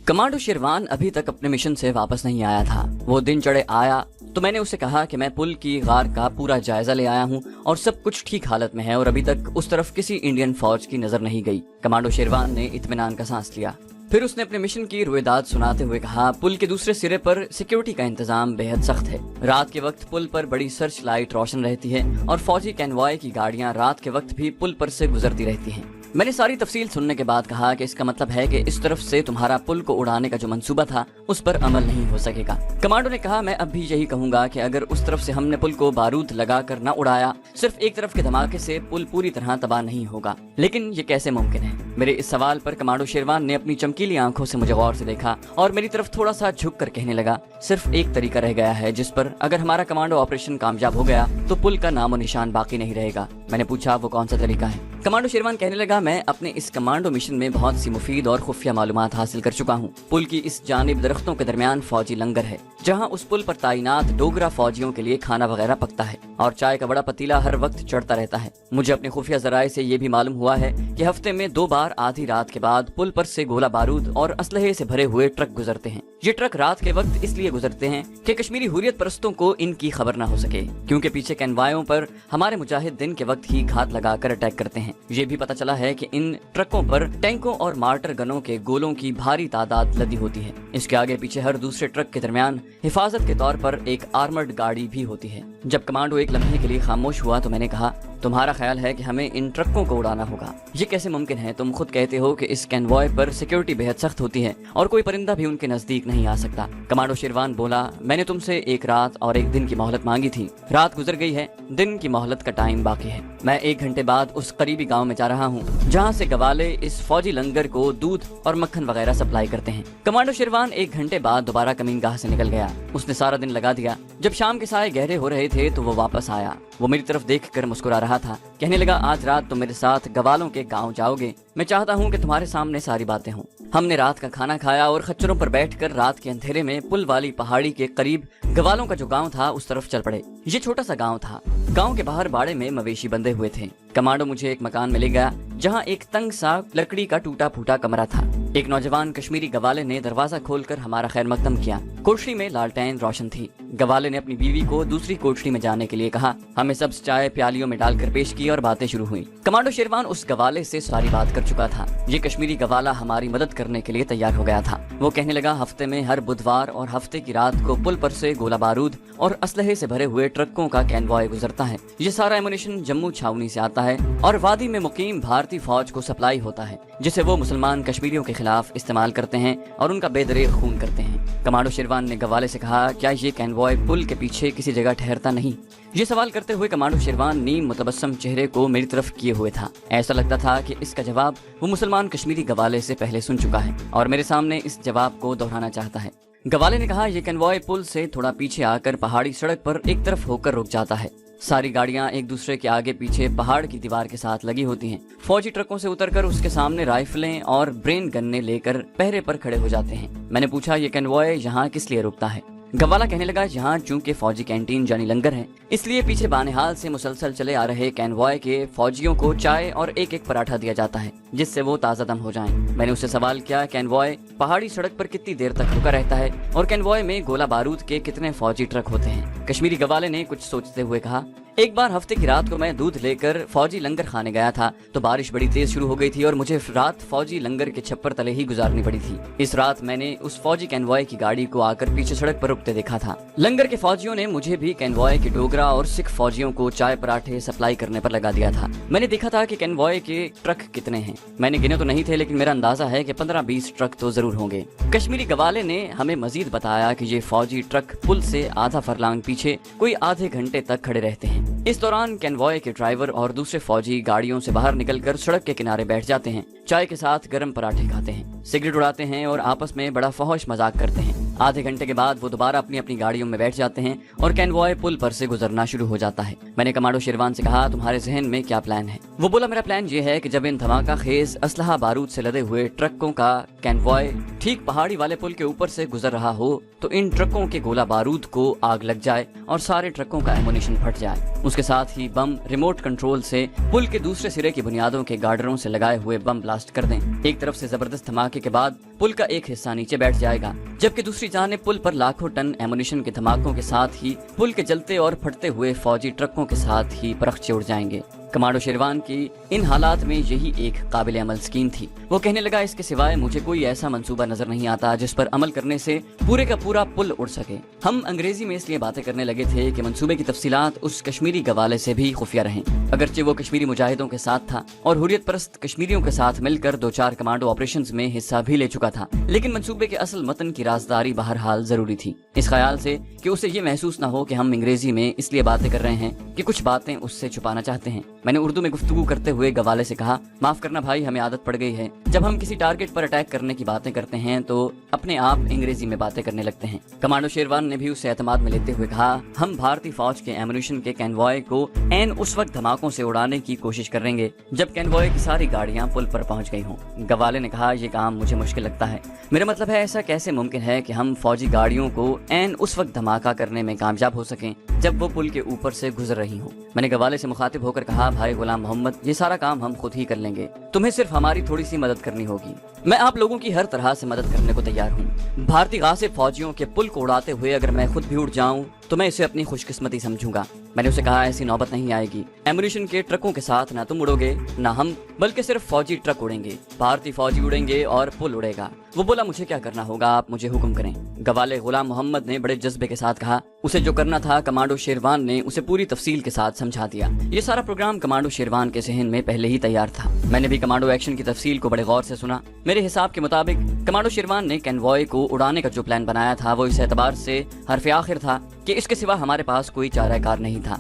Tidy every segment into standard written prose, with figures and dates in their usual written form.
Commando शेरवान अभी तक अपने मिशन से वापस नहीं आया था। वो दिन चढ़े आया तो मैंने उसे कहा कि मैं पुल की गार का पूरा जायजा ले आया हूँ और सब कुछ ठीक हालत में है और अभी तक उस तरफ किसी इंडियन फौज की नजर नहीं गई। कमांडो शेरवान ने इत्मीनान का सांस लिया। फिर उसने अपने मिशन की रुएदाद सुनाते हुए कहा, पुल के दूसरे सिरे पर सिक्योरिटी का इंतजाम बेहद सख्त है। रात के वक्त पुल पर बड़ी सर्च लाइट रोशन रहती है और फौजी कैनवॉय की गाड़ियां रात के वक्त भी पुल पर से गुजरती रहती हैं। मैंने सारी तफसील सुनने के बाद कहा कि इसका मतलब है कि इस तरफ से तुम्हारा पुल को उड़ाने का जो मंसूबा था उस पर अमल नहीं हो सकेगा। कमांडो ने कहा, मैं अब भी यही कहूंगा कि अगर उस तरफ से हमने पुल को बारूद लगा कर न उड़ाया, सिर्फ एक तरफ के धमाके से पुल पूरी तरह तबाह नहीं होगा। लेकिन ये कैसे मुमकिन है? मेरे इस सवाल पर कमांडो शेरवान ने अपनी चमकीली आंखों से मुझे गौर से देखा और मेरी तरफ थोड़ा सा झुक कर कहने लगा, सिर्फ एक तरीका रह गया है जिस पर अगर हमारा कमांडो ऑपरेशन कामयाब हो गया तो पुल का नामो निशान बाकी नहीं रहेगा। मैंने पूछा, वो कौन सा तरीका है? कमांडो शेरवान कहने लगा, मैं अपने इस कमांडो मिशन में बहुत सी मुफीद और खुफिया मालूमात हासिल कर चुका हूँ। पुल की इस जानिब दरख्तों के दरमियान फौजी लंगर है जहाँ उस पुल पर तैनात डोगरा फौजियों के लिए खाना वगैरह पकता है और चाय का बड़ा पतीला हर वक्त चढ़ता रहता है। मुझे अपने खुफिया जराए से ये भी मालूम हुआ है कि हफ्ते में 2 बार आधी रात के बाद पुल पर से गोला बारूद और असलहे से भरे हुए ट्रक गुजरते हैं। ये ट्रक रात के वक्त इसलिए गुजरते हैं कि कश्मीरी हुर्रियत परस्तों को इनकी खबर न हो सके, क्योंकि पीछे कैनवायों पर हमारे मुजाहिद दिन के वक्त ही घात लगाकर अटैक करते हैं। ये भी पता चला है कि इन ट्रकों पर टैंकों और मार्टर गनों के गोलों की भारी तादाद लदी होती है। इसके आगे पीछे हर दूसरे ट्रक के दरमियान हिफाजत के तौर पर एक आर्मर्ड गाड़ी भी होती है। जब कमांडो एक लम्हे के लिए खामोश हुआ तो मैंने कहा, तुम्हारा ख्याल है कि हमें इन ट्रकों को उड़ाना होगा? ये कैसे मुमकिन है? तुम खुद कहते हो कि इस कैनवॉय पर सिक्योरिटी बेहद सख्त होती है और कोई परिंदा भी उनके नजदीक नहीं आ सकता। कमांडो शेरवान बोला, मैंने तुमसे एक रात और एक दिन की मोहलत मांगी थी। रात गुजर गई है, दिन की मोहलत का टाइम बाकी है। मैं 1 घंटे बाद उस करीबी गाँव में जा रहा हूँ जहाँ से गवाले इस फौजी लंगर को दूध और मक्खन वगैरह सप्लाई करते हैं। कमांडो शेरवान 1 घंटे बाद दोबारा कमीनगाह से निकल गया। उसने सारा दिन लगा दिया। जब शाम के साए गहरे हो रहे थे तो वो वापस आया। वो मेरी तरफ देखकर मुस्कुरा रहा था। कहने लगा, आज रात तुम मेरे साथ गवालों के गांव जाओगे। मैं चाहता हूं कि तुम्हारे सामने सारी बातें हों। हमने रात का खाना खाया और खच्चरों पर बैठकर रात के अंधेरे में पुल वाली पहाड़ी के करीब गवालों का जो गांव था उस तरफ चल पड़े। ये छोटा सा गांव था। गांव के बाहर बाड़े में मवेशी बंधे हुए थे। कमांडो मुझे एक मकान में ले गया जहां एक तंग सा लकड़ी का टूटा फूटा कमरा था। एक नौजवान कश्मीरी गवाले ने दरवाजा खोलकर हमारा खैर मकदम किया। कोठरी में लालटेन रोशन थी। गवाले ने अपनी बीवी को दूसरी कोठरी में जाने के लिए कहा। हमें सब चाय प्यालियों में डालकर पेश की और बातें शुरू हुई। कमांडो शेरवान उस गवाले से सारी बात कर चुका था। ये कश्मीरी गवाला हमारी मदद करने के लिए तैयार हो गया था। वो कहने लगा, हफ्ते में हर बुधवार और हफ्ते की रात को पुल पर से गोला बारूद और असलहे से भरे हुए ट्रकों का कैनवॉय गुजरता है। ये सारा एमुनेशन जम्मू छावनी से आता है और वादी में मुकीम भारतीय फौज को सप्लाई होता है, जिसे वो मुसलमान कश्मीरियों के खिलाफ इस्तेमाल करते हैं और उनका बेदरेग खून करते हैं। कमांडो शेरवान ने गवाले से कहा, क्या ये कैनवॉय पुल के पीछे किसी जगह ठहरता नहीं? ये सवाल करते हुए कमांडो शेरवान नीम मुतबस्सम चेहरे को मेरी तरफ किए हुए था। ऐसा लगता था कि इसका जवाब वो मुसलमान कश्मीरी गवाले से पहले सुन चुका है और मेरे सामने इस जवाब को दोहराना चाहता है। गवाले ने कहा, ये कैनवॉय पुल से थोड़ा पीछे आकर पहाड़ी सड़क पर एक तरफ होकर रुक जाता है। सारी गाड़ियां एक दूसरे के आगे पीछे पहाड़ की दीवार के साथ लगी होती हैं। फौजी ट्रकों से उतरकर उसके सामने राइफलें और ब्रेन गन्ने लेकर पहरे पर खड़े हो जाते हैं। मैंने पूछा, ये कैनवॉय यहाँ किस लिए रुकता है? गवाला कहने लगा, यहाँ चूंकि फौजी कैंटीन जानी लंगर है, इसलिए पीछे बानेहाल से मुसलसल चले आ रहे कैनवॉय के फौजियों को चाय और एक एक पराठा दिया जाता है जिससे वो ताज़ा दम हो जाएं। मैंने उससे सवाल किया, कैनवॉय पहाड़ी सड़क पर कितनी देर तक रुका रहता है और कैनवॉय में गोला बारूद के कितने फौजी ट्रक होते हैं? कश्मीरी गवाले ने कुछ सोचते हुए कहा, एक बार हफ्ते की रात को मैं दूध लेकर फौजी लंगर खाने गया था तो बारिश बड़ी तेज शुरू हो गई थी और मुझे रात फौजी लंगर के छप्पर तले ही गुजारनी पड़ी थी। इस रात मैंने उस फौजी कैनवॉय की गाड़ी को आकर पीछे सड़क पर रुकते देखा था। लंगर के फौजियों ने मुझे भी कैनवॉय के डोगरा और सिख फौजियों को चाय पराठे सप्लाई करने पर लगा दिया था। मैंने देखा था कि कैनवॉय के ट्रक कितने हैं। मैंने गिने तो नहीं थे, लेकिन मेरा अंदाजा है कि 15-20 ट्रक तो जरूर होंगे। कश्मीरी गवाले ने हमें मजीद बताया कि ये फौजी ट्रक पुल से आधा फरलांग पीछे कोई आधे घंटे तक खड़े रहते हैं। इस दौरान कैनवॉय के ड्राइवर और दूसरे फौजी गाड़ियों से बाहर निकलकर सड़क के किनारे बैठ जाते हैं, चाय के साथ गर्म पराठे खाते हैं, सिगरेट उड़ाते हैं और आपस में बड़ा फौश मजाक करते हैं। आधे घंटे के बाद वो दोबारा अपनी अपनी गाड़ियों में बैठ जाते हैं और कैनवॉय पुल पर से गुजरना शुरू हो जाता है। मैंने कमांडो शेरवान से कहा, तुम्हारे जहन में क्या प्लान है? वो बोला, मेरा प्लान ये है कि जब इन धमाका खेज असलहा बारूद से लदे हुए ट्रकों का कैनवॉय ठीक पहाड़ी वाले पुल के ऊपर से गुजर रहा हो तो इन ट्रकों के गोला बारूद को आग लग जाए और सारे ट्रकों का एमुनेशन फट जाए। उसके साथ ही बम रिमोट कंट्रोल से पुल के दूसरे सिरे की बुनियादों के गार्डरों से लगाए हुए बम ब्लास्ट कर दें। एक तरफ से जबरदस्त धमाके के बाद पुल का एक हिस्सा नीचे बैठ जाएगा, जबकि दूसरी जानिब पुल पर लाखों टन एमुनिशन के धमाकों के साथ ही पुल के जलते और फटते हुए फौजी ट्रकों के साथ ही परखचे उड़ जाएंगे। कमांडो शेरवान की इन हालात में यही एक काबिल अमल स्कीम थी। वो कहने लगा, इसके सिवाय मुझे कोई ऐसा मंसूबा नजर नहीं आता जिस पर अमल करने से पूरे का पूरा पुल उड़ सके। हम अंग्रेजी में इसलिए बातें करने लगे थे कि मंसूबे की तफसीलात उस कश्मीरी गवाले से भी खुफिया रहें। अगरचे वो कश्मीरी मुजाहिदों के साथ था और हुर्रियत परस्त कश्मीरियों के साथ मिलकर 2-4 कमांडो ऑपरेशंस में हिस्सा भी ले चुका था, लेकिन मंसूबे के असल मतन की राजदारी बहरहाल जरूरी थी, इस ख्याल से कि उसे ये महसूस न हो कि हम अंग्रेजी में इसलिए बातें कर रहे हैं कि कुछ बातें उससे छुपाना चाहते हैं। मैंने उर्दू में गुफ्तगू करते हुए गवाले से कहा, माफ करना भाई, हमें आदत पड़ गई है जब हम किसी टारगेट पर अटैक करने की बातें करते हैं तो अपने आप अंग्रेजी में बातें करने लगते हैं। कमांडो शेरवान ने भी उसे एतमाद में लेते हुए कहा, हम भारतीय फौज के एमुनिशन के कैनवॉय को एन उस वक्त धमाकों से उड़ाने की कोशिश करेंगे जब कैनवॉय की सारी गाड़ियां पुल पर पहुंच गई हों। गवाले ने कहा, ये काम मुझे मुश्किल लगता है। मेरा मतलब है, ऐसा कैसे मुमकिन है कि हम फौजी गाड़ियों को एन उस वक्त धमाका करने में कामयाब हो सकें जब वो पुल के ऊपर से गुजर रही हो। मैंने गवाले से मुखातिब होकर कहा, भाई गुलाम मोहम्मद, ये सारा काम हम खुद ही कर लेंगे, तुम्हें सिर्फ हमारी थोड़ी सी मदद करनी होगी। मैं आप लोगों की हर तरह से मदद करने को तैयार हूँ। भारतीय गासिब फौजियों के पुल को उड़ाते हुए अगर मैं खुद भी उड़ जाऊं तो मैं इसे अपनी खुशकिस्मती समझूंगा। मैंने उसे कहा, ऐसी नौबत नहीं आएगी। एमुनिशन के ट्रकों के साथ ना तुम उड़ोगे ना हम, बल्कि सिर्फ फौजी ट्रक उड़ेंगे, भारतीय फौजी उड़ेंगे और पुल उड़ेगा। वो बोला, मुझे क्या करना होगा, आप मुझे हुक्म करें। गवाले गुलाम मोहम्मद ने बड़े जज्बे के साथ कहा। उसे जो करना था कमांडो शेरवान ने उसे पूरी तफसील के साथ समझा दिया। ये सारा प्रोग्राम कमांडो शेरवान के जहन में पहले ही तैयार था। मैंने भी कमांडो एक्शन की तफसील को बड़े गौर से सुना। मेरे हिसाब के मुताबिक कमांडो शेरवान ने कैनवॉय को उड़ाने का जो प्लान बनाया था वो इस एतबार से हरफ आखिर था कि इसके सिवा हमारे पास कोई चाराकार नहीं था।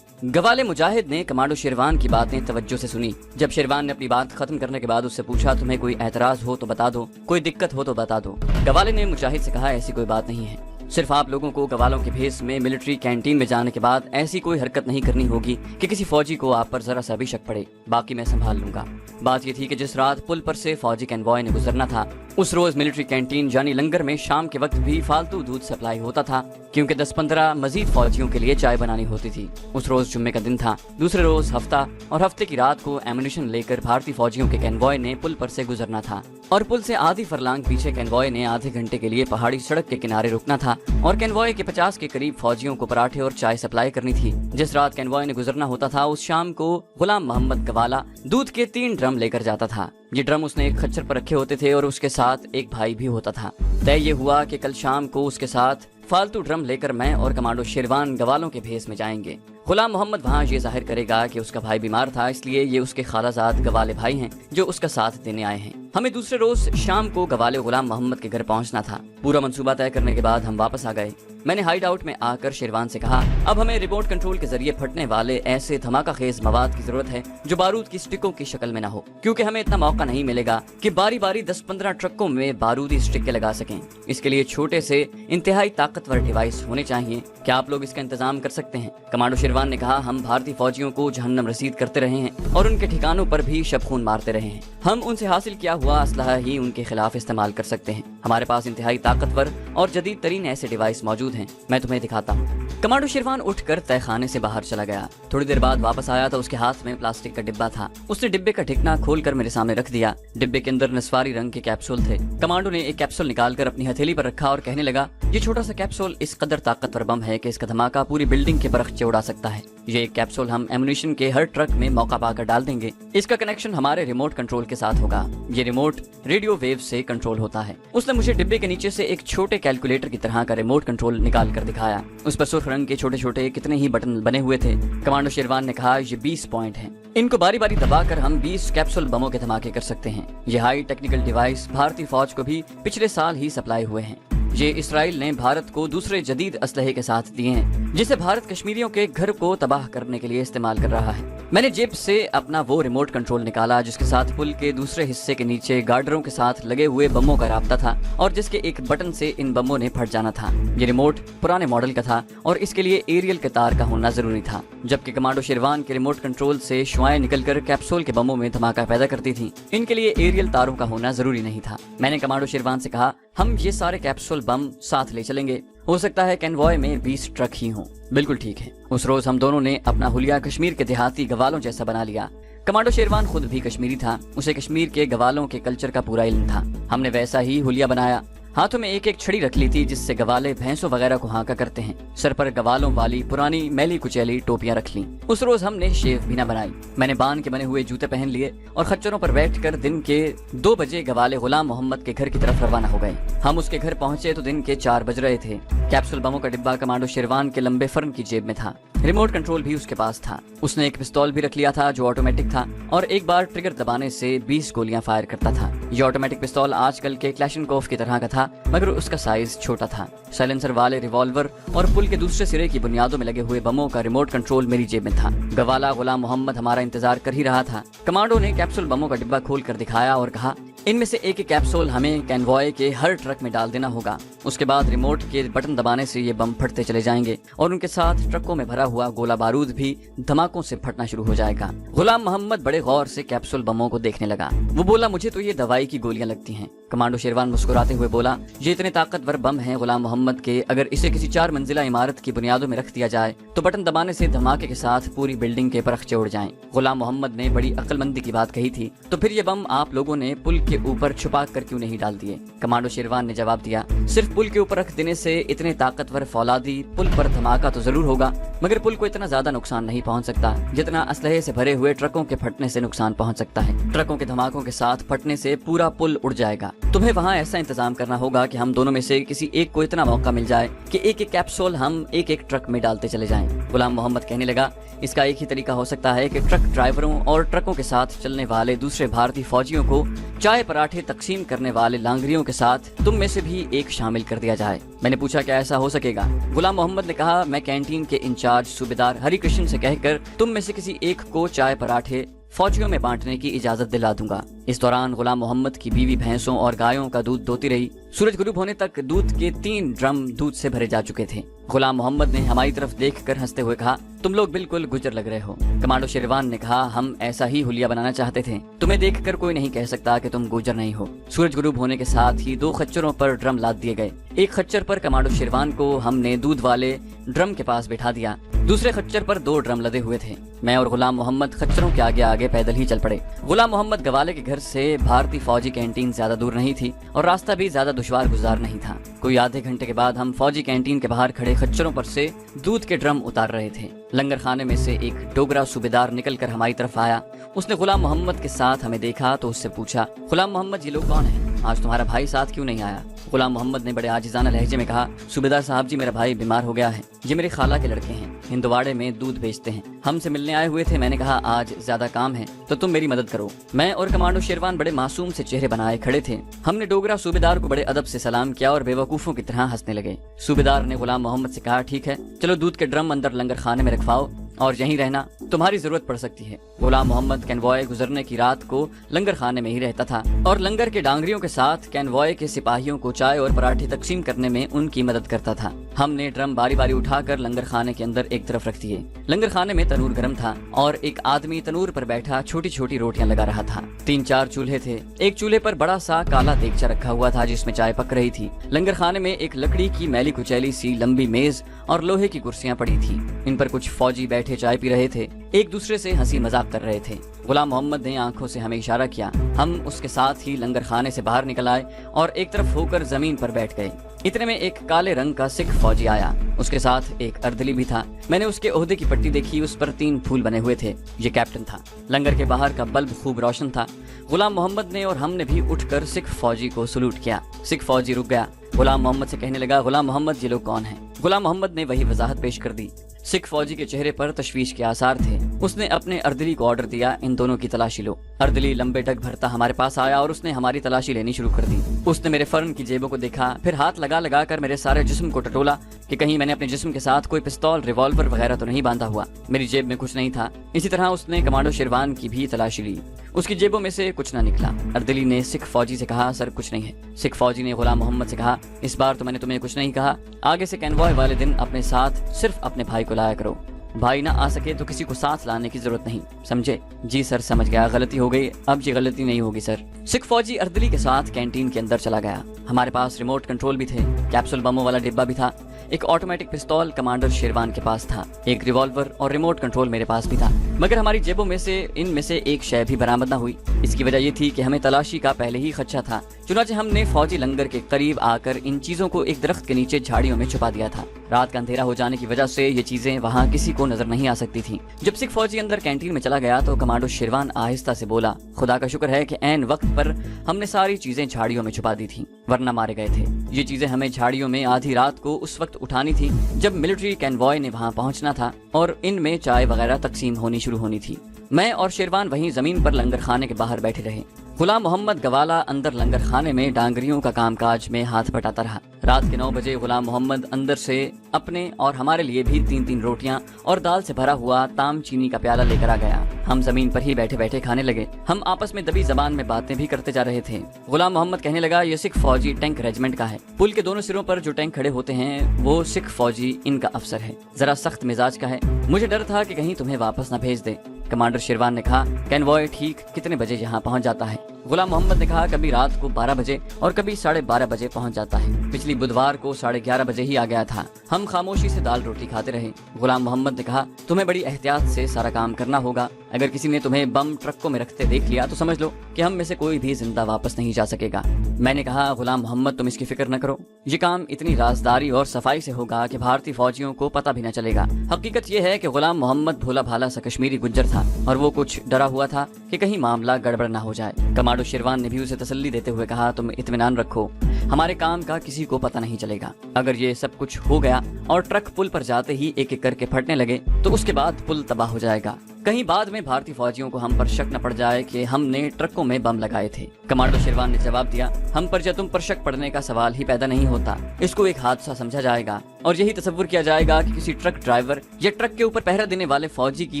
गवाले मुजाहिद ने कमांडो शेरवान की बातें तवज्जो से सुनी। जब शेरवान ने अपनी बात खत्म करने के बाद उससे पूछा, तुम्हें कोई एतराज हो तो बता दो, कोई दिक्कत हो तो बता दो। गवाले ने मुजाहिद से कहा, ऐसी कोई बात नहीं है, सिर्फ आप लोगों को गवालों के भेस में मिलिट्री कैंटीन में जाने के बाद ऐसी कोई हरकत नहीं करनी होगी कि किसी फौजी को आप पर जरा सा भी शक पड़े, बाकी मैं संभाल लूंगा। बात ये थी कि जिस रात पुल पर से फौजी कैनवॉय ने गुजरना था उस रोज मिलिट्री कैंटीन यानी लंगर में शाम के वक्त भी फालतू दूध सप्लाई होता था, क्योंकि 10-15 मजीद फौजियों के लिए चाय बनानी होती थी। उस रोज जुम्मे का दिन था, दूसरे रोज हफ्ता, और हफ्ते की रात को एमुनिशन लेकर भारतीय फौजियों के कैनवॉय ने पुल पर से गुजरना था और पुल से आधी फरलांग पीछे कैनवॉय ने आधे घंटे के लिए पहाड़ी सड़क के किनारे रुकना था और कैनवॉय के 50 के करीब फौजियों को पराठे और चाय सप्लाई करनी थी। जिस रात कैनवॉय ने गुजरना होता था उस शाम को गुलाम मोहम्मद गवाला दूध के 3 ड्रम लेकर जाता था। ये ड्रम उसने एक खच्चर पर रखे होते थे और उसके साथ एक भाई भी होता था। तय ये हुआ कि कल शाम को उसके साथ फालतू ड्रम लेकर मैं और कमांडो शेरवान गवालों के भेस में जाएंगे। गुलाम मोहम्मद वहाँ ये जाहिर करेगा कि उसका भाई बीमार था, इसलिए ये उसके खालाजाद गवाले भाई हैं जो उसका साथ देने आए हैं। हमें दूसरे रोज शाम को गवाले गुलाम मोहम्मद के घर पहुंचना था। पूरा मंसूबा तय करने के बाद हम वापस आ गए। मैंने हाइड आउट में आकर शेरवान से कहा, अब हमें रिमोट कंट्रोल के जरिए फटने वाले ऐसे धमाका खेज मवाद की जरूरत है जो बारूद की स्टिकों की शक्ल में न हो, क्योंकि हमें इतना मौका नहीं मिलेगा कि बारी बारी 10-15 ट्रकों में बारूदी स्टिकें लगा सकें। इसके लिए छोटे से इंतहाई ताकतवर डिवाइस होने चाहिए। क्या आप लोग इसका इंतजाम कर सकते हैं? कमांडो शेरवान ने कहा, हम भारतीय फौजियों को जहन्नम रसीद करते रहे हैं और उनके ठिकानों पर भी शब खून मारते रहे हैं। हम उनसे हासिल किया हुआ असलहा ही उनके खिलाफ इस्तेमाल कर सकते हैं। हमारे पास इंतहाई ताकतवर और जदीद तरीन ऐसे डिवाइस मौजूद हैं, मैं तुम्हें दिखाता हूँ। कमांडो शेरवान उठकर तहखाने से बाहर चला गया। थोड़ी देर बाद वापस आया तो उसके हाथ में प्लास्टिक का डिब्बा था। उसने डिब्बे का ढकना खोलकर मेरे सामने रख दिया। डिब्बे के अंदर नस्वारी रंग के कैप्सूल थे। कमांडो ने एक कैप्सूल निकालकर अपनी हथेली पर रखा और कहने लगा, ये छोटा सा कैप्सूल इस कदर ताकतवर बम है कि इसका धमाका पूरी बिल्डिंग के बरखचे उड़ा सकता है। ये एक कैप्सूल हम एमुनिशन के हर ट्रक में मौका पाकर डाल देंगे। इसका कनेक्शन हमारे रिमोट कंट्रोल के साथ होगा। ये रिमोट रेडियो वेव से कंट्रोल होता है। उसने मुझे डिब्बे के नीचे से एक छोटे कैलकुलेटर की तरह का रिमोट कंट्रोल निकाल कर दिखाया। उस पर सुर्ख रंग के छोटे छोटे कितने ही बटन बने हुए थे। कमांडो शेरवान ने कहा, ये 20 पॉइंट हैं। इनको बारी बारी दबाकर हम 20 कैप्सूल बमों के धमाके कर सकते हैं। ये हाई टेक्निकल डिवाइस भारतीय फौज को भी पिछले साल ही सप्लाई हुए हैं। ये इसराइल ने भारत को दूसरे जदीद असलहे के साथ दिए हैं, जिसे भारत कश्मीरियों के घर को तबाह करने के लिए इस्तेमाल कर रहा है। मैंने जेब से अपना वो रिमोट कंट्रोल निकाला जिसके साथ पुल के दूसरे हिस्से के नीचे गार्डरों के साथ लगे हुए बमों का राब्ता था और जिसके एक बटन से इन बमों ने फट जाना था। ये रिमोट पुराने मॉडल का था और इसके लिए एरियल के तार का होना जरूरी था, जबकि कमांडो शेरवान के रिमोट कंट्रोल से शुआएं निकलकर कैप्सूल के बमों में धमाका पैदा करती थी। इनके लिए एरियल तारों का होना जरूरी नहीं था। मैंने कमांडो शेरवान से कहा, ہم یہ سارے کیپسول بم ساتھ لے چلیں گے، ہو سکتا ہے کینوائے میں 20 ٹرک ہی ہوں۔ بالکل ٹھیک ہے۔ اس روز ہم دونوں نے اپنا حلیہ کشمیر کے دیہاتی گوالوں جیسا بنا لیا۔ کمانڈو شیروان خود بھی کشمیری تھا، اسے کشمیر کے گوالوں کے کلچر کا پورا علم تھا۔ ہم نے ویسا ہی حلیہ بنایا، ہاتھوں میں ایک چھڑی رکھ لی تھی جس سے گوالے بھینسوں وغیرہ کو ہانکا کرتے ہیں، سر پر گوالوں والی پرانی میلی کچیلی ٹوپیاں رکھ لیں۔ اس روز ہم نے شیو بھی نہ بنائی، میں نے بان کے بنے ہوئے جوتے پہن لیے اور خچروں پر بیٹھ کر دن کے 2 بجے گوالے غلام محمد کے گھر کی طرف روانہ ہو گئے۔ ہم اس کے گھر پہنچے تو دن کے 4 بج رہے تھے۔ کیپسول بموں کا ڈبہ کمانڈو شیروان کے لمبے فرن کی جیب میں تھا، ریموٹ کنٹرول بھی اس کے پاس تھا۔ اس نے ایک پستول بھی رکھ لیا تھا جو آٹومیٹک تھا اور ایک بار ٹریگر دبانے سے 20 گولیاں فائر کرتا تھا۔ یہ آٹومیٹک پستول آج کل کے کلیشنکوف کی طرح کا تھا، مگر اس کا سائز چھوٹا تھا۔ سائلنسر والے ریوالور اور پل کے دوسرے سرے کی بنیادوں میں لگے ہوئے بموں کا ریموٹ کنٹرول میری جیب میں تھا۔ گوالا غلام محمد ہمارا انتظار کر ہی رہا تھا۔ کمانڈو نے کیپسول بموں کا ڈبہ کھول کر دکھایا اور کہا، ان میں سے ایک کیپسول ہمیں کینوائے کے ہر ٹرک میں ڈال دینا ہوگا۔ اس کے بعد ریموٹ کے بٹن دبانے سے یہ بم پھٹتے چلے جائیں گے اور ان کے ساتھ ٹرکوں میں بھرا ہوا گولہ بارود بھی دھماکوں سے پھٹنا شروع ہو جائے گا۔ غلام محمد بڑے غور سے کیپسول بموں کو دیکھنے لگا۔ وہ بولا، مجھے تو یہ دوائی کی گولیاں لگتی ہیں۔ کمانڈو شیروان مسکراتے ہوئے بولا، یہ اتنے طاقتور بم ہیں غلام محمد کے، اگر اسے کسی 4 منزلہ عمارت کی بنیادوں میں رکھ دیا جائے تو بٹن دبانے سے دھماکے کے ساتھ پوری بلڈنگ کے پرخچے اڑ جائیں۔ غلام محمد نے بڑی عقل مندی کی بات کہی تھی، تو پھر یہ بم آپ لوگوں نے پل کے اوپر چھپا کر کیوں نہیں ڈال دیے؟ کمانڈو شیروان نے جواب دیا، صرف پل کے اوپر رکھ دینے سے اتنے طاقتور فولادی پل پر دھماکہ تو ضرور ہوگا، مگر پل کو اتنا زیادہ نقصان نہیں پہنچ سکتا جتنا اسلحے سے بھرے ہوئے ٹرکوں کے پھٹنے سے نقصان پہنچ سکتا ہے۔ ٹرکوں کے دھماکوں کے ساتھ پھٹنے سے پورا پل اڑ جائے گا۔ تمہیں وہاں ایسا انتظام کرنا ہوگا کہ ہم دونوں میں سے کسی ایک کو اتنا موقع مل جائے کہ ایک ایک کیپسول ہم ایک ایک ٹرک میں ڈالتے چلے جائیں۔ غلام محمد کہنے لگا، اس کا ایک ہی طریقہ ہو سکتا ہے کہ ٹرک ڈرائیوروں اور ٹرکوں کے ساتھ چلنے والے دوسرے بھارتی فوجیوں کو چائے پراٹھے تقسیم کرنے والے لانگریوں کے ساتھ تم میں سے بھی ایک شامل کر دیا جائے۔ میں نے پوچھا، کیا ایسا ہو سکے گا؟ غلام محمد نے کہا، میں کینٹین کے انچارج صوبیدار ہری کرشن سے کہہ کر تم میں سے کسی ایک کو چائے پراٹھے فوجیوں میں بانٹنے کی اجازت دلا دوں گا۔ اس دوران غلام محمد کی بیوی بھینسوں اور گایوں کا دودھ دوتی رہی۔ سورج غروب ہونے تک دودھ کے 3 ڈرم دودھ سے بھرے جا چکے تھے۔ غلام محمد نے ہماری طرف دیکھ کر ہنستے ہوئے کہا، تم لوگ بالکل گجر لگ رہے ہو۔ کمانڈو شیروان نے کہا، ہم ایسا ہی حلیہ بنانا چاہتے تھے، تمہیں دیکھ کر کوئی نہیں کہہ سکتا کہ تم گوجر نہیں ہو۔ سورج غروب ہونے کے ساتھ ہی 2 خچروں پر ڈرم لاد دیے گئے۔ ایک خچر پر کمانڈو شیروان کو ہم نے دودھ والے ڈرم کے پاس بٹھا دیا، دوسرے خچر پر 2 ڈرم لدے ہوئے تھے۔ میں اور غلام محمد خچروں کے آگے آگے پیدل ہی چل پڑے۔ غلام محمد گوالے کے گھر سے بھارتی فوجی کینٹین زیادہ دور نہیں تھی اور راستہ بھی زیادہ دشوار گزار نہیں تھا۔ کوئی آدھے گھنٹے کے بعد ہم فوجی کینٹین کے باہر کھڑے خچروں پر سے دودھ کے ڈرم اتار رہے تھے۔ لنگر خانے میں سے ایک ڈوگرا صوبیدار نکل کر ہماری طرف آیا۔ اس نے غلام محمد کے ساتھ ہمیں دیکھا تو اس سے پوچھا، غلام محمد، یہ لوگ کون ہیں؟ آج تمہارا بھائی ساتھ کیوں نہیں آیا؟ غلام محمد نے بڑے عاجزانہ لہجے میں کہا، صوبیدار صاحب جی، میرا بھائی بیمار ہو گیا ہے۔ یہ میری خالہ کے لڑکے ہیں، ہندواڑے میں دودھ بیچتے ہیں، ہم سے ملنے آئے ہوئے تھے۔ میں نے کہا، آج زیادہ کام ہے تو تم میری مدد کرو۔ میں اور کمانڈو شیروان بڑے معصوم سے چہرے بنائے کھڑے تھے۔ ہم نے ڈوگرا صوبیدار کو بڑے ادب سے سلام کیا اور بے وقوفوں کی طرح ہنسنے لگے۔ صوبیدار نے غلام محمد سے کہا، ٹھیک ہے، چلو دودھ کے ڈرم اندر لنگر خانے میں رکھواؤ اور یہیں رہنا، تمہاری ضرورت پڑ سکتی ہے۔ غلام محمد کینوائے گزرنے کی رات کو لنگر خانے میں ہی رہتا تھا اور لنگر کے ڈانگریوں کے ساتھ کینوائے کے سپاہیوں کو چائے اور پراٹھے تقسیم کرنے میں ان کی مدد کرتا تھا۔ ہم نے ڈرم باری باری اٹھا کر لنگر خانے کے اندر ایک طرف رکھ دیے۔ لنگر خانے میں تنور گرم تھا اور ایک آدمی تنور پر بیٹھا چھوٹی چھوٹی روٹیاں لگا رہا تھا۔ 3-4 چولہے تھے۔ ایک چولہے پر بڑا سا کالا دیگچا رکھا ہوا تھا جس میں چائے پک رہی تھی۔ لنگر خانے میں ایک لکڑی کی میلی کچیلی سی لمبی میز اور لوہے کی کرسیاں پڑی تھی، ان پر کچھ فوجی بیٹھے چائے پی رہے تھے، ایک دوسرے سے ہنسی مذاق کر رہے تھے۔ غلام محمد نے آنکھوں سے ہمیں اشارہ کیا۔ ہم اس کے ساتھ ہی لنگر خانے سے باہر نکل آئے اور ایک طرف ہو کر زمین پر بیٹھ گئے۔ اتنے میں ایک کالے رنگ کا سکھ فوجی آیا، اس کے ساتھ ایک اردلی بھی تھا۔ میں نے اس کے عہدے کی پٹی دیکھی، اس پر 3 پھول بنے ہوئے تھے، یہ کیپٹن تھا۔ لنگر کے باہر کا بلب خوب روشن تھا۔ غلام محمد نے اور ہم نے بھی اٹھ کر سکھ فوجی کو سلوٹ کیا۔ سکھ فوجی رک گیا، غلام محمد سے کہنے لگا، غلام محمد، یہ لوگ کون ہیں؟ غلام محمد نے وہی وضاحت پیش کر دی۔ سکھ فوجی کے چہرے پر تشویش کے آثار تھے۔ اس نے اپنے اردلی کو آرڈر دیا، ان دونوں کی تلاشی لو۔ اردلی لمبے ڈگ بھرتا ہمارے پاس آیا اور اس نے ہماری تلاشی لینی شروع کر دی۔ اس نے میرے فرن کی جیبوں کو دیکھا، پھر ہاتھ لگا لگا کر میرے سارے جسم کو ٹٹولا کہ کہیں میں نے اپنے جسم کے ساتھ کوئی پستول، ریوالور وغیرہ تو نہیں باندھا ہوا۔ میری جیب میں کچھ نہیں تھا۔ اسی طرح اس نے کمانڈو شیروان کی بھی تلاشی لی، اس کی جیبوں میں سے کچھ نہ نکلا۔ اردلی نے سکھ فوجی سے کہا، سر کچھ نہیں ہے۔ سکھ فوجی نے غلام محمد سے کہا، اس بار تو میں نے تمہیں کچھ نہیں کہا، آگے سے کینوائے والے دن اپنے ساتھ صرف اپنے بھائی کو لایا کرو۔ भाई ना आ सके तो किसी को साथ लाने की जरूरत नहीं, समझे? जी सर समझ गया, गलती हो गई, अब ये गलती नहीं होगी सर। सिख फौजी अर्दली के साथ कैंटीन के अंदर चला गया। हमारे पास रिमोट कंट्रोल भी थे, कैप्सूल बमों वाला डिब्बा भी था, एक ऑटोमेटिक पिस्तौल कमांडर शेरवान के पास था, एक रिवॉल्वर और रिमोट कंट्रोल मेरे पास भी था। मगर हमारी जेबों में से इनमें से एक शय भी बरामद न हुई। इसकी वजह ये थी कि हमें तलाशी का पहले ही खदशा था। चुनाचे हमने फौजी लंगर के करीब आकर इन चीजों को एक दरख्त के नीचे झाड़ियों में छुपा दिया था। रात का अंधेरा हो जाने की वजह से ये चीजें वहाँ किसी को नजर नहीं आ सकती थी। जब सिख फौजी अंदर कैंटीन में चला गया तो कमांडो शेरवान आहिस्ता से बोला, खुदा का शुक्र है कि ऐन वक्त पर हमने सारी चीजें झाड़ियों में छुपा दी थी, वरना मारे गए थे। ये चीजें हमें झाड़ियों में आधी रात को उस वक्त उठानी थी जब मिलिट्री कैनवॉय ने वहाँ पहुँचना था और इनमें चाय वगैरह तकसीम होनी शुरू होनी थी। मैं और शेरवान वहीं जमीन पर लंगर खाने के बाहर बैठे रहे। गुलाम मोहम्मद गवाला अंदर लंगर खाने में डांगरियों का कामकाज में हाथ बटाता रहा। रात के 9 बजे गुलाम मोहम्मद अंदर से अपने और हमारे लिए भी 3-3 रोटियां और दाल से भरा हुआ ताम चीनी का प्याला लेकर आ गया। हम जमीन पर ही बैठे बैठे खाने लगे। हम आपस में दबी जबान में बातें भी करते जा रहे थे। गुलाम मोहम्मद कहने लगा, ये सिख फौजी टैंक रेजिमेंट का है। पुल के दोनों सिरों पर जो टैंक खड़े होते हैं वो सिख फौजी इनका अफसर है, जरा सख्त मिजाज का है। मुझे डर था कि कहीं तुम्हें वापस न भेज दे। कमांडर शेरवान ने कहा, कैनवॉय ठीक कितने बजे यहाँ पहुँच जाता है? गुलाम मोहम्मद ने कहा, कभी रात को 12 बजे और कभी 12:30 बजे पहुँच जाता है। पिछली बुधवार को 11:30 बजे ही आ गया था। हम खामोशी से दाल रोटी खाते रहे। गुलाम मोहम्मद ने कहा, तुम्हें बड़ी एहतियात से सारा काम करना होगा। अगर किसी ने तुम्हें बम ट्रकों में रखते देख लिया तो समझ लो कि हम में से कोई भी जिंदा वापस नहीं जा सकेगा। मैंने कहा, गुलाम मोहम्मद तुम इसकी फिक्र न करो, ये काम इतनी राजदारी और सफाई से होगा कि भारतीय फौजियों को पता भी न चलेगा। हकीकत ये है कि गुलाम मोहम्मद भोला भाला सा कश्मीरी गुज्जर था और वो कुछ डरा हुआ था कि कहीं मामला गड़बड़ न हो जाए। कमांडो शेरवान ने भी उसे तसल्ली देते हुए कहा, तुम इत्मीनान रखो, हमारे काम का किसी को पता नहीं चलेगा। अगर ये सब कुछ हो गया और ट्रक पुल पर जाते ही एक एक करके फटने लगे तो उसके बाद पुल तबाह हो जाएगा। कहीं बाद में भारतीय फौजियों को हम पर शक न पड़ जाए कि हमने ट्रकों में बम लगाए थे। कमांडो शेरवान ने जवाब दिया, हम पर या तुम पर शक पड़ने का सवाल ही पैदा नहीं होता। इसको एक हादसा समझा जाएगा और यही तस्वुर किया जाएगा कि किसी ट्रक ड्राइवर या ट्रक के ऊपर पहरा देने वाले फौजी की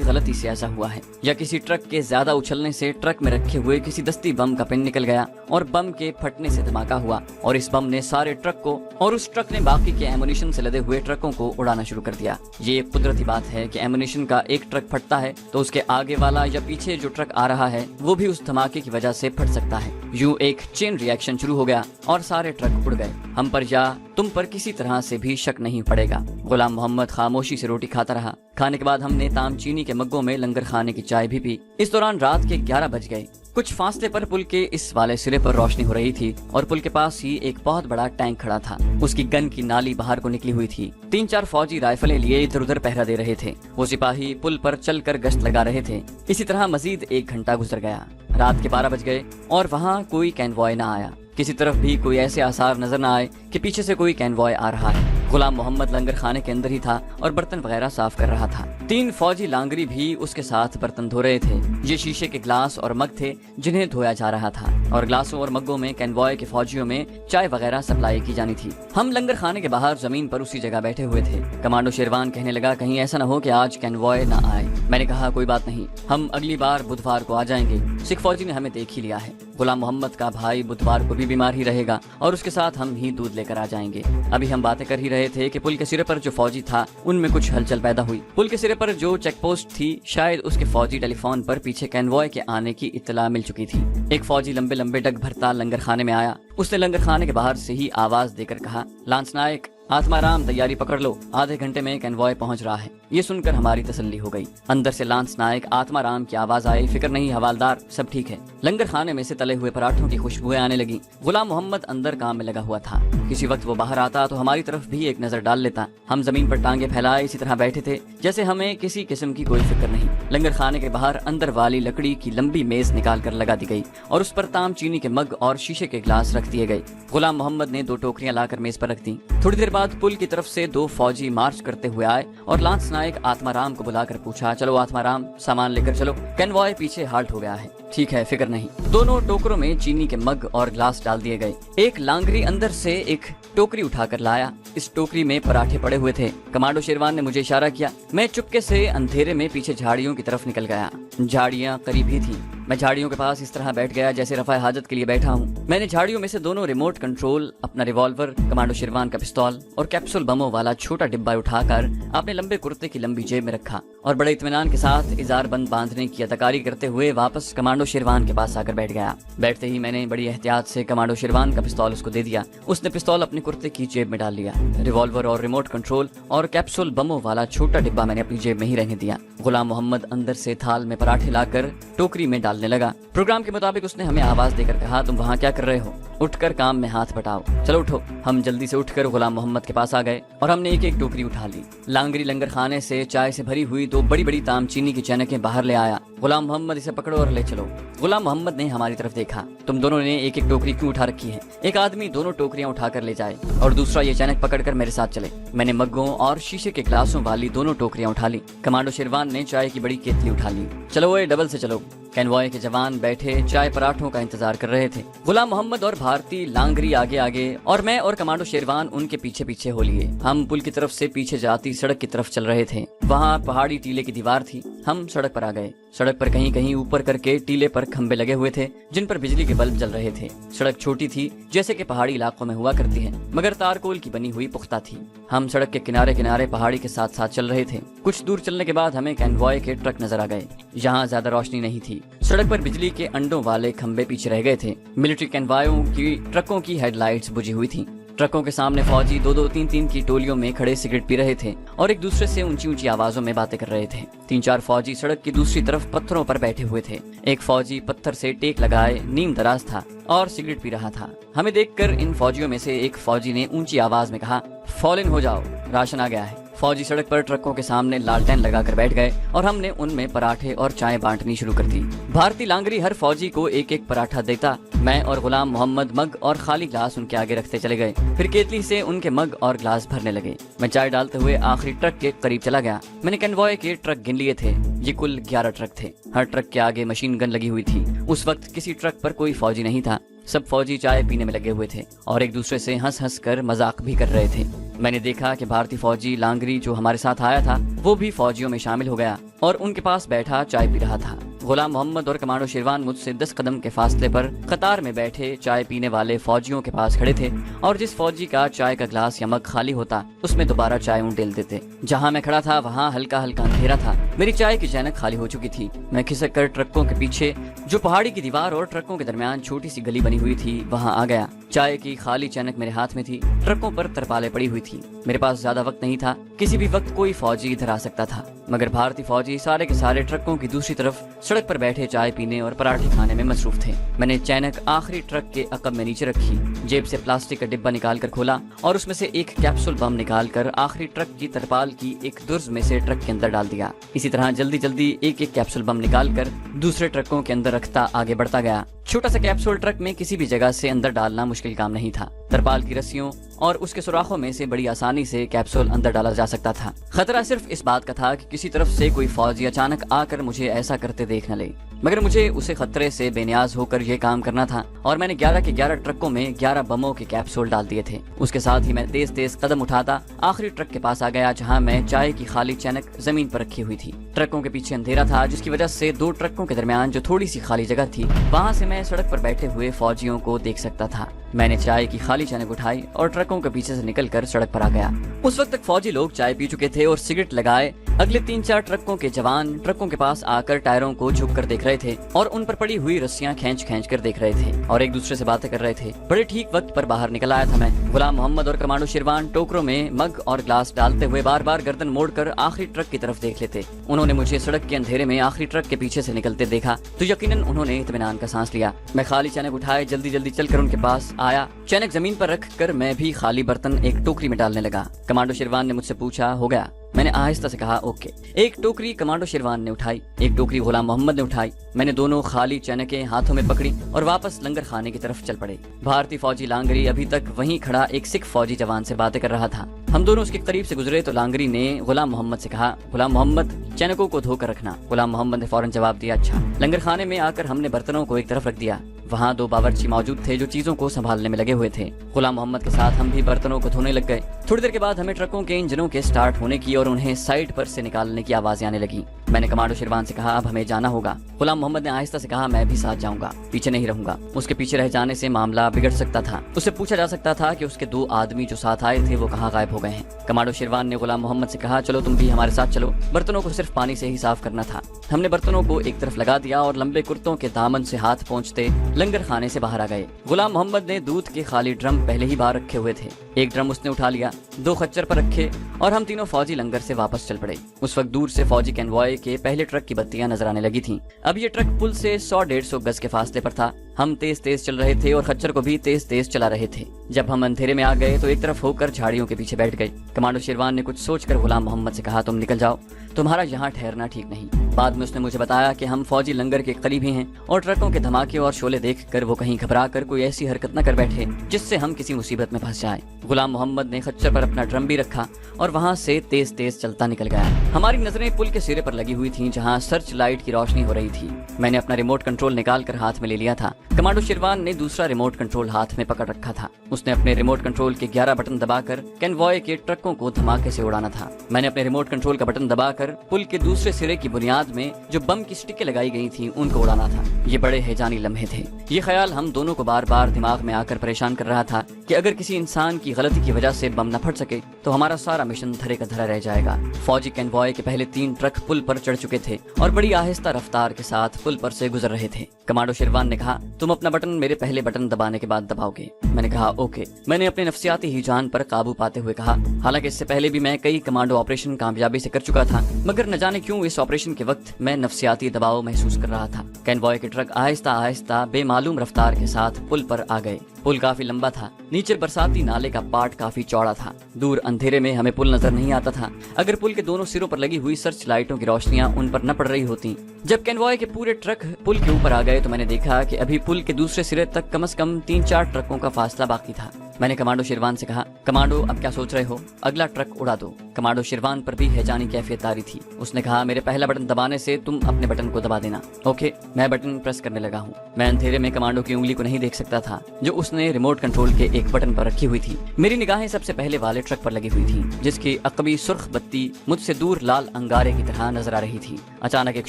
गलती से ऐसा हुआ है, या किसी ट्रक के ज्यादा उछलने से ट्रक में रखे हुए किसी दस्ती बम का पिन निकल गया और बम के फटने से धमाका हुआ और इस बम ने सारे ट्रक को और उस ट्रक ने बाकी के एमुनिशन से लदे हुए ट्रकों को उड़ाना शुरू कर दिया। ये एक कुदरती बात है कि एमुनिशन का एक ट्रक फटता है तो उसके आगे वाला या पीछे जो ट्रक आ रहा है वो भी उस धमाके की वजह से फट सकता है। यूं एक चेन रिएक्शन शुरू हो गया और सारे ट्रक उड़ गए। हम पर या तुम पर किसी तरह से भी शक नहीं पड़ेगा। गुलाम मोहम्मद खामोशी से रोटी खाता रहा। खाने के बाद हमने ताम चीनी के मग्गों में लंगर खाने की चाय भी पी। इस दौरान रात के 11 बज गए। कुछ फासले पर पुल के इस वाले सिरे पर रोशनी हो रही थी और पुल के पास ही एक बहुत बड़ा टैंक खड़ा था। उसकी गन की नाली बाहर को निकली हुई थी। 3-4 फौजी राइफलें लिए इधर उधर पहरा दे रहे थे। वो सिपाही पुल पर चलकर गश्त लगा रहे थे। इसी तरह मजीद 1 घंटा गुजर गया। रात के 12 बज गए और वहाँ कोई कैनवॉय न आया। किसी तरफ भी कोई ऐसे आसार नजर न आए कि पीछे से कोई कैनवॉय आ रहा है। गुलाम मोहम्मद लंगर खाने के अंदर ही था और बर्तन वगैरह साफ कर रहा था। 3 फौजी लांगरी भी उसके साथ बर्तन धो रहे थे। ये शीशे के ग्लास और मग थे जिन्हें धोया जा रहा था और ग्लासों और मग्गों में कैनवॉय के फौजियों में चाय वगैरह सप्लाई की जानी थी। हम लंगर खाने के बाहर जमीन पर उसी जगह बैठे हुए थे। कमांडो शेरवान कहने लगा, कहीं ऐसा न हो कि आज कैनवॉय न आए। मैंने कहा, कोई बात नहीं, हम अगली बार बुधवार को आ जाएंगे। सिख फौजी ने हमें देख ही लिया है। गुलाम मोहम्मद का भाई बुधवार को भी बीमार ही रहेगा और उसके साथ हम ही दूध लेकर आ जाएंगे। अभी हम बातें कर ही रहे थे कि पुल के सिरे पर जो फौजी था उनमें कुछ हलचल पैदा हुई। पुल के सिरे पर जो चेक पोस्ट थी, शायद उसके फौजी टेलीफोन पर पीछे कैनवॉय के आने की इत्तला मिल चुकी थी। एक फौजी लंबे लंबे डग भरता लंगर खाने में आया। उसने लंगर खाने के बाहर से ही आवाज देकर कहा, लांस नायक, आत्माराम तैयारी पकड़ लो, आधे घंटे में कैनवॉय पहुंच रहा है। ये सुनकर हमारी तसल्ली हो गई। अंदर से लांस नायक आत्माराम की आवाज आई, फिक्र नहीं हवालदार, सब ठीक है। लंगर खाने में से तले हुए पराठों की खुशबुएं आने लगी। गुलाम मोहम्मद अंदर काम में लगा हुआ था। किसी वक्त वो बाहर आता तो हमारी तरफ भी एक नजर डाल लेता। हम जमीन पर टांगे फैलाए इसी तरह बैठे थे जैसे हमें किसी किस्म की कोई फिक्र नहीं। लंगर खाने के बाहर अंदर वाली लकड़ी की लंबी मेज निकाल कर लगा दी गई और उस पर ताम चीनी के मग और शीशे के ग्लास रख दिए गए। गुलाम मोहम्मद ने 2 टोकरियां लाकर मेज पर रख दी। थोड़ी देर बाद पुल की तरफ से 2 फौजी मार्च करते हुए आए और लांस नायक आत्माराम को बुलाकर पूछा, चलो आत्माराम, सामान लेकर चलो, कैनवॉय पीछे हाल्ट हो गया है। ठीक है, फिक्र नहीं। दोनों टोकरों में चीनी के मग और ग्लास डाल दिए गए। एक लांगरी अंदर से एक टोकरी उठाकर लाया। इस टोकरी में पराठे पड़े हुए थे। कमांडो शेरवान ने मुझे इशारा किया। मैं चुपके से अंधेरे में पीछे झाड़ियों की तरफ निकल गया। झाड़ियां करीब ही थी। मैं झाड़ियों के पास इस तरह बैठ गया जैसे रफा हाजत के लिए बैठा हूँ। मैंने झाड़ियों में से दोनों रिमोट कंट्रोल, अपना रिवॉल्वर, कमांडो शेरवान का पिस्तौल और कैप्सूल बमों वाला छोटा डिब्बा उठाकर अपने लंबे कुर्ते की लंबी जेब में रखा और बड़े इत्मीनान के साथ इजार बंद बांधने की अदाकारी करते हुए वापस कमांडो शेरवान के पास आकर बैठ गया। बैठते ही मैंने बड़ी एहतियात से कमांडो शेरवान का पिस्तौल उसको दे दिया। उसने पिस्तौल अपने कुर्ते की जेब में डाल लिया। रिवॉल्वर और रिमोट कंट्रोल और कैप्सूल बमों वाला छोटा डिब्बा मैंने अपनी जेब में ही रहने दिया। गुलाम मोहम्मद अंदर से थाल में पराठे लाकर टोकरी में डालने लगा। प्रोग्राम के मुताबिक उसने हमें आवाज देकर कहा, तुम वहाँ क्या कर रहे हो? उठकर काम में हाथ बटाओ, चलो उठो। हम जल्दी से उठकर गुलाम मोहम्मद के पास आ गए और हमने एक एक टोकरी उठा ली। लांगरी लंगर खाने से चाय से भरी हुई 2 बड़ी बड़ी तामचीनी की चैनकें बाहर ले आया। गुलाम मोहम्मद, इसे पकड़ो और ले चलो। गुलाम मोहम्मद ने हमारी तरफ देखा, तुम दोनों ने एक एक टोकरी क्यों उठा रखी है? एक आदमी दोनों टोकरियां उठाकर ले जाए और दूसरा ये चैनक पकड़कर मेरे साथ चले। मैंने मग्गों और शीशे के ग्लासों वाली दोनों टोकरियां उठा ली। कमांडो शेरवान ने चाय की बड़ी केतली उठा ली। चलो वो डबल से चलो। कैनवॉय के जवान बैठे चाय पराठों का इंतजार कर रहे थे। गुलाम मोहम्मद और भारती लांगरी आगे आगे और मैं और कमांडो शेरवान उनके पीछे पीछे हो लिए। हम पुल की तरफ से पीछे जाती सड़क की तरफ चल रहे थे। वहाँ पहाड़ी टीले की दीवार थी। हम सड़क पर आ गए। सड़क पर कहीं कहीं ऊपर करके टीले पर खंबे लगे हुए थे जिन पर बिजली के बल्ब जल रहे थे। सड़क छोटी थी जैसे कि पहाड़ी इलाकों में हुआ करती है, मगर तारकोल की बनी हुई पुख्ता थी। हम सड़क के किनारे किनारे पहाड़ी के साथ साथ चल रहे थे। कुछ दूर चलने के बाद हमें कैनवॉय के ट्रक नजर आ गए। यहाँ ज्यादा रोशनी नहीं थी। सड़क पर बिजली के अंडों वाले खंबे पीछे रह गए थे। मिलिट्री कैनवॉयों की ट्रकों की हेडलाइट्स बुझी हुई थी। ट्रकों के सामने फौजी 2-2, 3-3 की टोलियों में खड़े सिगरेट पी रहे थे और एक दूसरे से ऊंची ऊंची आवाजों में बातें कर रहे थे। 3-4 फौजी सड़क की दूसरी तरफ पत्थरों पर बैठे हुए थे। एक फौजी पत्थर से टेक लगाए नीम दराज था और सिगरेट पी रहा था। हमें देखकर इन फौजियों में से एक फौजी ने ऊंची आवाज में कहा, फॉल इन हो जाओ, राशन आ गया है। फौजी सड़क पर ट्रकों के सामने लालटेन लगाकर बैठ गए और हमने उनमें पराठे और चाय बांटनी शुरू कर दी। भारती लांगरी हर फौजी को एक एक पराठा देता। मैं और गुलाम मोहम्मद मग और खाली ग्लास उनके आगे रखते चले गए। फिर केतली से उनके मग और ग्लास भरने लगे। मैं चाय डालते हुए आखिरी ट्रक के करीब चला गया। मैंने कैनवॉय के ट्रक गिन लिए थे। ये कुल 11 ट्रक थे। हर ट्रक के आगे मशीन गन लगी हुई थी। उस वक्त किसी ट्रक पर कोई फौजी नहीं था। सब फौजी चाय पीने में लगे हुए थे और एक दूसरे से हंस हंस कर मजाक भी कर रहे थे। मैंने देखा कि भारतीय फौजी लांगरी जो हमारे साथ आया था वो भी फौजियों में शामिल हो गया और उनके पास बैठा चाय पी रहा था। गुलाम मोहम्मद और कमांडो शेरवान मुझसे 10 कदम के फासले पर कतार में बैठे चाय पीने वाले फौजियों के पास खड़े थे और जिस फौजी का चाय का ग्लास या मग खाली होता उसमें दोबारा चाय उंडेल देते। जहाँ मैं खड़ा था वहाँ हल्का हल्का अंधेरा था। मेरी चाय की चैनक खाली हो चुकी थी। मैं खिसक कर ट्रकों के पीछे जो पहाड़ी की दीवार और ट्रकों के दरमियान छोटी सी गली बनी हुई थी वहाँ आ गया। चाय की खाली चैनक मेरे हाथ में थी। ट्रकों पर तरपालें पड़ी हुई थी। मेरे पास ज्यादा वक्त नहीं था। किसी भी वक्त कोई फौजी इधर आ सकता था, मगर भारतीय फौजी सारे के सारे ट्रकों की दूसरी तरफ सड़क पर बैठे चाय पीने और पराठे खाने में मसरूफ थे। मैंने चैनक आखिरी ट्रक के अकब में नीचे रखी, जेब से प्लास्टिक का डिब्बा निकाल कर खोला और उसमें से एक कैप्सूल बम निकाल कर आखिरी ट्रक की तरपाल की एक दुर्ज में से ट्रक के अंदर डाल दिया। इसी तरह जल्दी जल्दी एक एक कैप्सूल बम निकाल कर दूसरे ट्रकों के अंदर रखता आगे बढ़ता गया। छोटा सा कैप्सूल ट्रक में किसी भी जगह से अंदर डालना मुश्किल काम नहीं था। तरपाल की रस्सियों और उसके सुराखों में से बड़ी आसानी से कैप्सूल अंदर डाला जा सकता था। खतरा सिर्फ इस बात का था कि किसी तरफ से कोई फौजी अचानक आकर मुझे ऐसा करते देख न ले, मगर मुझे उसे खतरे से बेनियाज होकर यह काम करना था और मैंने 11 के 11 ट्रकों में 11 बमों के कैप्सूल डाल दिए थे। उसके साथ ही मैं तेज तेज कदम उठाता आखिरी ट्रक के पास आ गया जहां मैं चाय की खाली चैनक जमीन पर रखी हुई थी। ट्रकों के पीछे अंधेरा था जिसकी वजह से 2 ट्रकों के दरमियान जो थोड़ी सी खाली जगह थी वहां से मैं सड़क पर बैठे हुए फौजियों को देख सकता था। मैंने चाय की खाली चैनक उठाई और ट्रकों के पीछे से निकलकर सड़क पर आ गया। उस वक्त तक फौजी लोग चाय पी चुके थे और सिगरेट लगाए। अगले 3-4 ट्रकों के जवान ट्रकों के पास आकर टायरों को झुक कर देख रहे थे और उन पर पड़ी हुई रस्सियां खींच खींच कर देख रहे थे और एक दूसरे से बातें कर रहे थे। बड़े ठीक वक्त पर बाहर निकल आया था मैं। गुलाम मोहम्मद और कमांडो शेरवान टोकरों में मग और ग्लास डालते हुए बार बार गर्दन मोड़कर आखिरी ट्रक की तरफ देख लेते। उन्होंने मुझे सड़क के अंधेरे में आखिरी ट्रक के पीछे से निकलते देखा तो यकीनन उन्होंने इत्मीनान का सांस लिया। मैं खाली चैनक उठाए जल्दी जल्दी चलकर उनके पास आया। चैनक जमीन पर रख कर मैं भी खाली बर्तन एक टोकरी में डालने लगा। कमांडो शेरवान ने मुझसे पूछा, हो गया? मैंने आहिस्ता से कहा, ओके। एक टोकरी कमांडो शेरवान ने उठाई, एक टोकरी गुलाम मोहम्मद ने उठाई। मैंने दोनों खाली चैनकें हाथों में पकड़ी और वापस लंगर खाने की तरफ चल पड़े। भारतीय फौजी लांगरी अभी तक वहीं खड़ा एक सिख फौजी जवान से बातें कर रहा था। हम दोनों उसके करीब से गुजरे तो लांगरी ने गुलाम मोहम्मद से कहा, गुलाम मोहम्मद, चैनकों को धोकर रखना। गुलाम मोहम्मद ने फौरन जवाब दिया, अच्छा। लंगर खाने में आकर हमने बर्तनों को एक तरफ रख दिया। वहाँ 2 बावर्ची मौजूद थे जो चीजों को संभालने में लगे हुए थे। गुलाम मोहम्मद के साथ हम भी बर्तनों को धोने लग गए। थोड़ी देर के बाद हमें ट्रकों के इंजनों के स्टार्ट होने की और उन्हें साइड पर से निकालने की आवाजें आने लगी। میں نے کمانڈو شیروان سے کہا اب ہمیں جانا ہوگا۔ غلام محمد نے آہستہ سے کہا میں بھی ساتھ جاؤں گا، پیچھے نہیں رہوں گا۔ اس کے پیچھے رہ جانے سے معاملہ بگڑ سکتا تھا۔ اس سے پوچھا جا سکتا تھا کہ اس کے 2 آدمی جو ساتھ آئے تھے وہ کہاں غائب ہو گئے ہیں۔ کمانڈو شیروان نے غلام محمد سے کہا چلو تم بھی ہمارے ساتھ چلو، برتنوں کو صرف پانی سے ہی صاف کرنا تھا۔ ہم نے برتنوں کو ایک طرف لگا دیا اور لمبے کرتوں کے دامن سے ہاتھ پہنچتے لنگر خانے سے باہر آ گئے۔ غلام محمد نے دودھ کے خالی ڈرم پہلے ہی باہر رکھے ہوئے تھے، ایک ڈرم اس نے اٹھا لیا، 2 خچر پر رکھے اور ہم تینوں فوجی لنگر سے واپس چل پڑے۔ اس وقت دور سے فوجی کنوائے کے پہلے ٹرک کی بتیاں نظر آنے لگی تھیں۔ اب یہ ٹرک پل سے 100-150 گز کے فاصلے پر تھا۔ ہم تیز تیز چل رہے تھے اور خچر کو بھی تیز تیز چلا رہے تھے۔ جب ہم اندھیرے میں آ گئے تو ایک طرف ہو کر جھاڑیوں کے پیچھے بیٹھ گئے۔ کمانڈو شیروان نے کچھ سوچ کر غلام محمد سے کہا تم نکل جاؤ، تمہارا یہاں ٹھہرنا ٹھیک نہیں۔ بعد میں اس نے مجھے بتایا کہ ہم فوجی لنگر کے قریب ہی ہیں اور ٹرکوں کے دھماکے اور شعلے دیکھ کر وہ کہیں گھبرا کر کوئی ایسی حرکت نہ کر بیٹھے جس سے ہم کسی مصیبت میں پھنس جائیں۔ غلام محمد نے خچر پر اپنا ڈرم بھی رکھا اور وہاں سے تیز تیز چلتا نکل گیا۔ ہماری نظریں پل کے سرے پر لگی ہوئی تھیں جہاں سرچ لائٹ کی روشنی ہو رہی تھی۔ میں نے اپنا ریموٹ کنٹرول نکال کر ہاتھ میں لے لیا تھا۔ کمانڈو شیروان نے دوسرا ریموٹ کنٹرول ہاتھ میں پکڑ رکھا تھا۔ اس نے اپنے ریموٹ کنٹرول کے 11 بٹن دبا کر کنوائے کے ٹرکوں کو دھماکے سے اڑانا تھا۔ میں نے اپنے ریموٹ کنٹرول کا بٹن دبا کر پل کے دوسرے سرے کی بنیاد میں جو بم کی سٹکیں لگائی گئی تھیں ان کو اڑانا تھا۔ یہ بڑے ہیجانی لمحے تھے۔ یہ خیال ہم دونوں کو بار بار دماغ میں آ کر پریشان کر رہا تھا کہ اگر کسی انسان کی غلطی کی وجہ سے بم نہ پھٹ سکے تو ہمارا سارا مشن دھرے کا دھرا رہ جائے گا۔ فوجی کنوائے کے پہلے 3 ٹرک پل پر چڑھ چکے تھے اور بڑی آہستہ رفتار کے ساتھ پل پر سے گزر رہے تھے۔ کمانڈو شیروان نے کہا تم اپنا بٹن میرے پہلے بٹن دبانے کے بعد دباؤ گے۔ میں نے کہا اوکے۔ میں نے اپنے نفسیاتی ہیجان پر قابو پاتے ہوئے کہا حالانکہ اس سے پہلے بھی میں کئی کمانڈو آپریشن کامیابی سے کر چکا تھا، مگر نہ جانے کیوں اس آپریشن کے وقت میں نفسیاتی دباؤ محسوس کر رہا تھا۔ کنوائے کے ٹرک آہستہ آہستہ بے معلوم رفتار کے ساتھ پل پر آ گئے۔ پل کافی لمبا تھا، نیچے برساتی نالے کا پارٹ کافی چوڑا تھا۔ دور اندھیرے میں ہمیں پل نظر نہیں آتا تھا۔ اگر پل کے دونوں سروں پر لگی ہوئی سرچ لائٹوں کی روشنیاں ان پر نہ پڑ رہی ہوتی۔ جب کنوائے کے پورے ٹرک پل کے اوپر آ گئے تو میں نے دیکھا کہ ابھی پل کے دوسرے سرے تک کم از کم 3-4 ٹرکوں کا فاصلہ باقی تھا۔ میں نے کمانڈو شیروان سے کہا کمانڈو اب کیا سوچ رہے ہو؟ اگلا ٹرک اڑا دو۔ کمانڈو شیروان پر بھی ہیجانی کیفیت آ رہی تھی۔ اس نے کہا میرے پہلا بٹن دبانے سے تم اپنے بٹن کو دبا دینا۔ اوکے، میں بٹن پریس کرنے لگا ہوں۔ میں اندھیرے میں کمانڈو کی انگلی کو نہیں دیکھ سکتا تھا جو اس نے ریموٹ کنٹرول کے ایک بٹن پر رکھی ہوئی تھی۔ میری نگاہیں سب سے پہلے والے ٹرک پر لگی ہوئی تھی جس کی عقبی سرخ بتی مجھ سے دور لال انگارے کی طرح نظر آ رہی تھی۔ اچانک ایک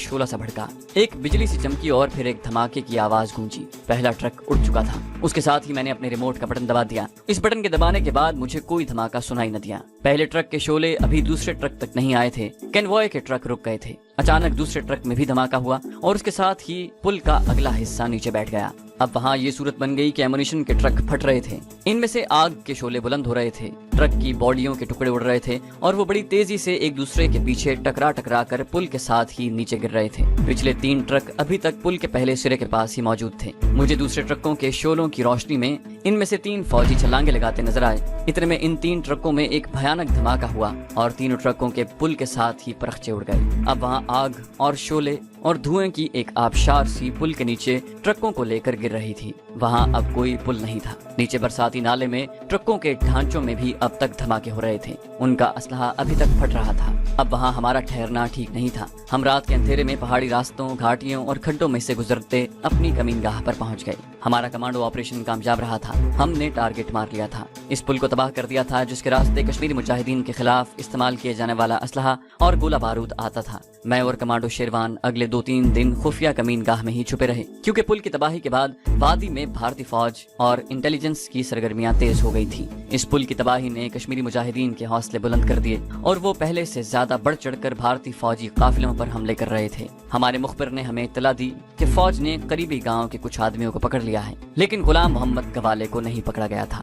شعلہ سا بھڑکا، ایک بجلی سی چمکی اور پھر ایک دھماکے کی آواز گونجی۔ پہلا ٹرک اڑ چکا تھا۔ اس کے ساتھ ہی میں نے اپنے ریموٹ کا بٹن دبا دیا۔ اس بٹن کے دبانے کے بعد مجھے کوئی دھماکہ سنائی نہ دیا۔ پہلے ٹرک کے شعلے ابھی دوسرے ٹرک تک نہیں آئے تھے۔ کنوائے کے ٹرک رک گئے تھے۔ اچانک دوسرے ٹرک میں بھی دھماکہ ہوا اور اس کے ساتھ ہی پل کا اگلا حصہ نیچے بیٹھ گیا۔ اب وہاں یہ صورت بن گئی کہ ایمونیشن کے ٹرک پھٹ رہے تھے، ان میں سے آگ کے شعلے بلند ہو رہے تھے، ٹرک کی باڈیوں کے ٹکڑے اڑ رہے تھے اور وہ بڑی تیزی سے ایک دوسرے کے پیچھے ٹکرا کر پل کے ساتھ ہی نیچے گر رہے تھے۔ پچھلے 3 ٹرک ابھی تک پل کے پہلے سرے کے پاس ہی موجود تھے۔ مجھے دوسرے ٹرکوں کے شعلوں کی روشنی میں ان میں سے 3 فوجی چھلانگے لگاتے نظر آئے۔ اتنے میں ان 3 ٹرکوں میں ایک بھیانک دھماکہ ہوا اور تینوں ٹرکوں کے پل کے ساتھ ہی پرخچے اڑ گئے۔ اب وہاں آگ اور شعلے اور دھوئیں کی ایک آبشار سی پل کے نیچے ٹرکوں کو لے کر گر رہی تھی۔ وہاں اب کوئی پل نہیں تھا۔ نیچے برساتی نالے میں ٹرکوں کے ڈھانچوں میں بھی اب تک دھماکے ہو رہے تھے، ان کا اسلحہ ابھی تک پھٹ رہا تھا۔ اب وہاں ہمارا ٹھہرنا ٹھیک نہیں تھا۔ ہم رات کے اندھیرے میں پہاڑی راستوں، گھاٹیوں اور کھڈوں میں سے گزرتے اپنی کمین گاہ پر پہنچ گئے۔ ہمارا کمانڈو آپریشن کامیاب رہا تھا۔ ہم نے ٹارگٹ مار لیا تھا، اس پل کو تباہ کر دیا تھا جس کے راستے کشمیری مجاہدین کے خلاف استعمال کیے جانے والا اسلحہ اور گولہ بارود آتا تھا۔ میں اور کمانڈو شیروان اگلے 2-3 دن خفیہ کمین گاہ میں ہی چھپے رہے کیونکہ پل کی تباہی کے بعد وادی میں بھارتی فوج اور انٹیلیجنس کی سرگرمیاں تیز ہو گئی تھی۔ اس پل کی تباہی نے کشمیری مجاہدین کے حوصلے بلند کر دیے اور وہ پہلے سے زیادہ بڑھ چڑھ کر بھارتی فوجی قافلوں پر حملے کر رہے تھے۔ ہمارے مخبر نے ہمیں اطلاع دی کہ فوج نے قریبی گاؤں کے کچھ آدمیوں کو پکڑ لیا ہے، لیکن غلام محمد گوالے کو نہیں پکڑا گیا تھا۔